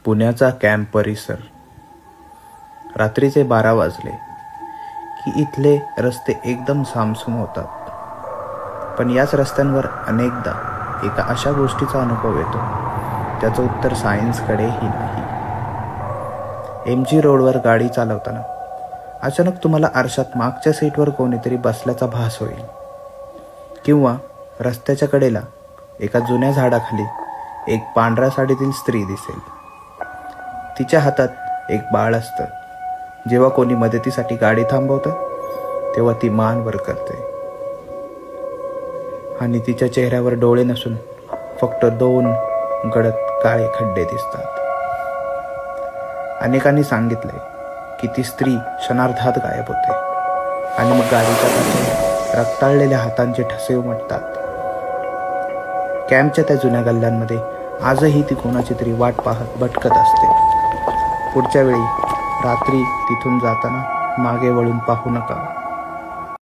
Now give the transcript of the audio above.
पुण्याचा कॅम्प परिसर. रात्रीचे 12 वाजले की इथले रस्ते एकदम सामसूम होतात. पण याच रस्त्यांवर अनेकदा एका अशा गोष्टीचा अनुभव येतो त्याचं उत्तर सायन्सकडेही नाही. MG रोडवर गाडी चालवताना अचानक तुम्हाला आरशात मागच्या सीटवर कोणीतरी बसल्याचा भास होईल, किंवा रस्त्याच्या कडेला एका जुन्या झाडाखाली एक पांढऱ्या साडीतील स्त्री दिसेल. तिच्या हातात एक बाळ असतं. जेव्हा कोणी मदतीसाठी गाडी थांबवतं तेव्हा ती मान वर करते आणि तिच्या चेहऱ्यावर डोळे नसून फक्त 2 गडद काळे खड्डे दिसतात. अनेकांनी सांगितले की ती स्त्री क्षणार्धात गायब होते आणि मग गाडीच्या काचेवर रक्ताळलेल्या हातांचे ठसे उमटतात. कॅम्पच्या त्या जुन्या गल्ल्यांमध्ये आजही ती कोणाची तरी वाट पाहत भटकत असते. पुढच्या वेळी रात्री तिथून जाताना मागे वळून पाहू नका.